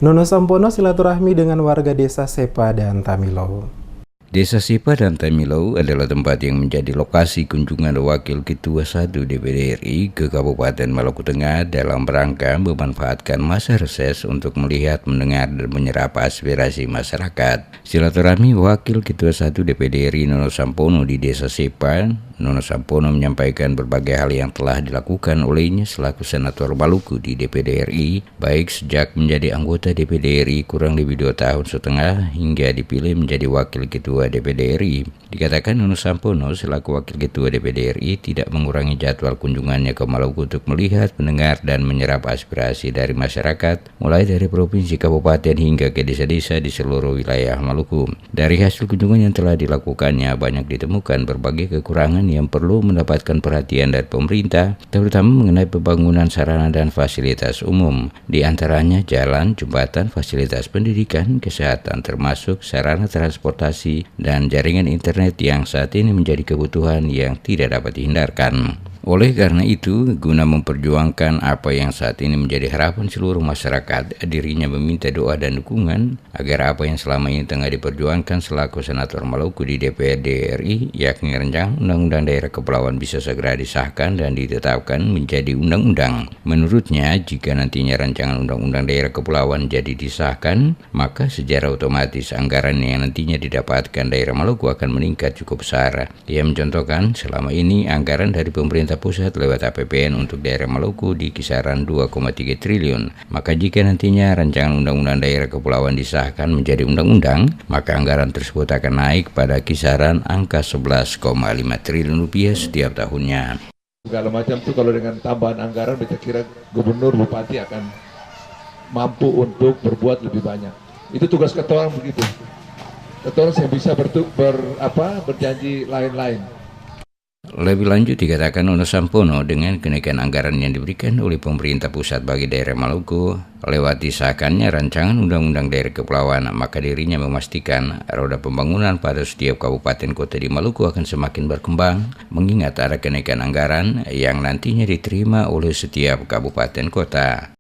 Nono Sampono silaturahmi dengan warga desa Sepa dan Tamilow. Desa Sepa dan Tamilow adalah tempat yang menjadi lokasi kunjungan Wakil Ketua 1 DPD RI ke Kabupaten Maluku Tengah dalam rangka memanfaatkan masa reses untuk melihat, mendengar, dan menyerap aspirasi masyarakat. Silaturahmi Wakil Ketua 1 DPD RI Nono Sampono di Desa Sepa, Nono Sampono menyampaikan berbagai hal yang telah dilakukan olehnya selaku Senator Maluku di DPD RI, baik sejak menjadi anggota DPD RI kurang lebih 2 tahun setengah hingga dipilih menjadi Wakil Ketua DPD RI. Dikatakan Nono Sampono selaku Wakil Ketua DPD RI tidak mengurangi jadwal kunjungannya ke Maluku untuk melihat, mendengar, dan menyerap aspirasi dari masyarakat, mulai dari provinsi, kabupaten, hingga ke desa-desa di seluruh wilayah Maluku. Dari hasil kunjungan yang telah dilakukannya, banyak ditemukan berbagai kekurangan yang perlu mendapatkan perhatian dari pemerintah, terutama mengenai pembangunan sarana dan fasilitas umum, di antaranya jalan, jembatan, fasilitas pendidikan, kesehatan, termasuk sarana transportasi dan jaringan internet yang saat ini menjadi kebutuhan yang tidak dapat dihindarkan. Oleh karena itu, guna memperjuangkan apa yang saat ini menjadi harapan seluruh masyarakat, dirinya meminta doa dan dukungan agar apa yang selama ini tengah diperjuangkan selaku Senator Maluku di DPRD RI, yakni rancangan Undang-Undang Daerah Kepulauan bisa segera disahkan dan ditetapkan menjadi undang-undang. Menurutnya, jika nantinya rancangan Undang-Undang Daerah Kepulauan jadi disahkan, maka secara otomatis anggaran yang nantinya didapatkan daerah Maluku akan meningkat cukup besar. Ia mencontohkan, selama ini anggaran dari pemerintah pusat lewat APBN untuk daerah Maluku di kisaran 2,3 triliun. Maka jika nantinya rancangan Undang-Undang Daerah Kepulauan disahkan menjadi undang-undang, maka anggaran tersebut akan naik pada kisaran angka 11,5 triliun rupiah setiap tahunnya. Segala macam itu kalau dengan tambahan anggaran, saya kira gubernur, bupati akan mampu untuk berbuat lebih banyak. Itu tugas ketua orang begitu. Ketua orang yang bisa berjanji lain-lain. Lebih lanjut dikatakan Nono Sampono, dengan kenaikan anggaran yang diberikan oleh pemerintah pusat bagi daerah Maluku lewat disahkannya rancangan Undang-Undang Daerah Kepulauan, maka dirinya memastikan roda pembangunan pada setiap kabupaten kota di Maluku akan semakin berkembang, mengingat ada kenaikan anggaran yang nantinya diterima oleh setiap kabupaten kota.